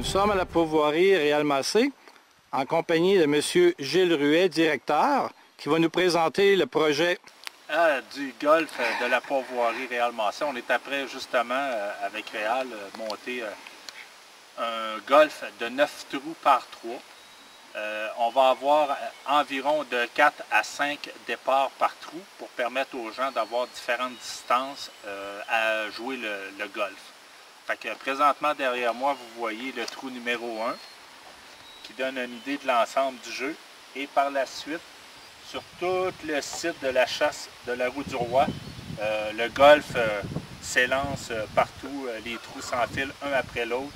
sommes à la pourvoirie Réal Massé en compagnie de M. Gilles Ruet, directeur, qui va nous présenter le projet du golf de la pourvoirie Réal Massé. On est après justement avec Réal monter un golf de 9 trous par 3. On va avoir environ de 4 à 5 départs par trou pour permettre aux gens d'avoir différentes distances à jouer le golf. Fait que présentement derrière moi, vous voyez le trou numéro 1 qui donne une idée de l'ensemble du jeu. Et par la suite, sur tout le site de la chasse de la roue du roi, le golf s'élance partout, les trous s'enfilent un après l'autre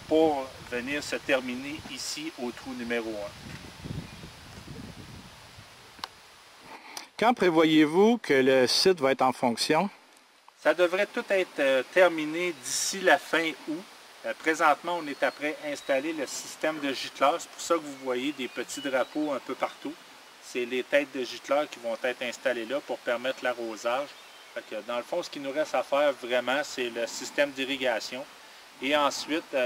pour venir se terminer ici au trou numéro 1. Quand prévoyez-vous que le site va être en fonction? Ça devrait tout être terminé d'ici la fin août. Présentement, on est après installer le système de gicleurs. C'est pour ça que vous voyez des petits drapeaux un peu partout. C'est les têtes de gicleurs qui vont être installées là pour permettre l'arrosage. Dans le fond, ce qui nous reste à faire vraiment, c'est le système d'irrigation. Et ensuite,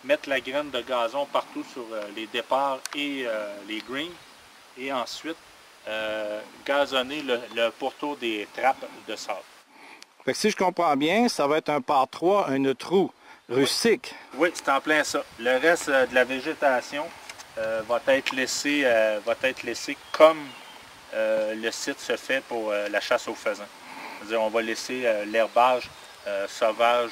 mettre la graine de gazon partout sur les départs et les greens. Et ensuite, gazonner le pourtour des trappes de sable. Fait que si je comprends bien, ça va être un par 3, un trou rustique. Oui, c'est en plein ça. Le reste de la végétation va être laissé comme le site se fait pour la chasse aux faisans. C'est-à-dire, on va laisser l'herbage sauvage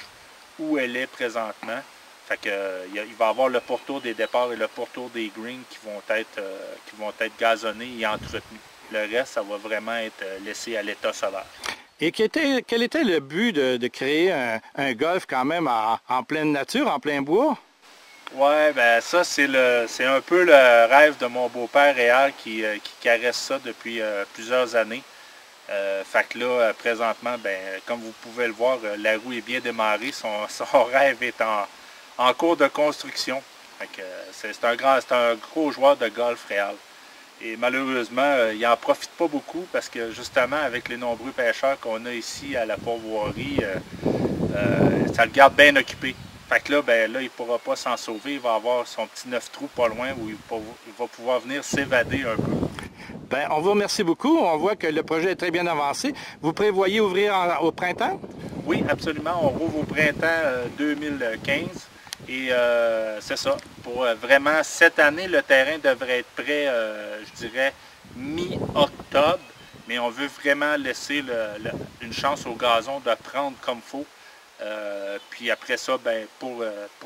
où elle est présentement. Fait que, il va y avoir le pourtour des départs et le pourtour des greens qui vont être gazonnés et entretenus. Le reste, ça va vraiment être laissé à l'état sauvage. Et quel était le but de créer un golf quand même en pleine nature, en plein bois? Oui, ben ça, c'est un peu le rêve de mon beau-père Réal qui caresse ça depuis plusieurs années. Fait que là, présentement, ben, comme vous pouvez le voir, la roue est bien démarrée. Son rêve est en cours de construction. C'est un gros joueur de golf Réal. Et malheureusement, il n'en profite pas beaucoup parce que justement, avec les nombreux pêcheurs qu'on a ici à la pourvoirie, ça le garde bien occupé. Fait que là, ben, là il ne pourra pas s'en sauver. Il va avoir son petit 9 trous pas loin où il va pouvoir venir s'évader un peu. Bien, on vous remercie beaucoup. On voit que le projet est très bien avancé. Vous prévoyez ouvrir au printemps? Oui, absolument. On rouvre au printemps 2015. Et c'est ça. Pour vraiment, cette année, le terrain devrait être prêt, je dirais, mi-octobre. Mais on veut vraiment laisser une chance au gazon de prendre comme il faut. Puis après ça, ben, pour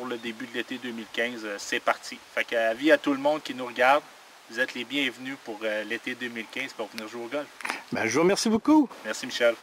le début de l'été 2015, c'est parti. Fait qu'avis à tout le monde qui nous regarde, vous êtes les bienvenus pour l'été 2015 pour venir jouer au golf. Bien, je vous remercie beaucoup. Merci Michel.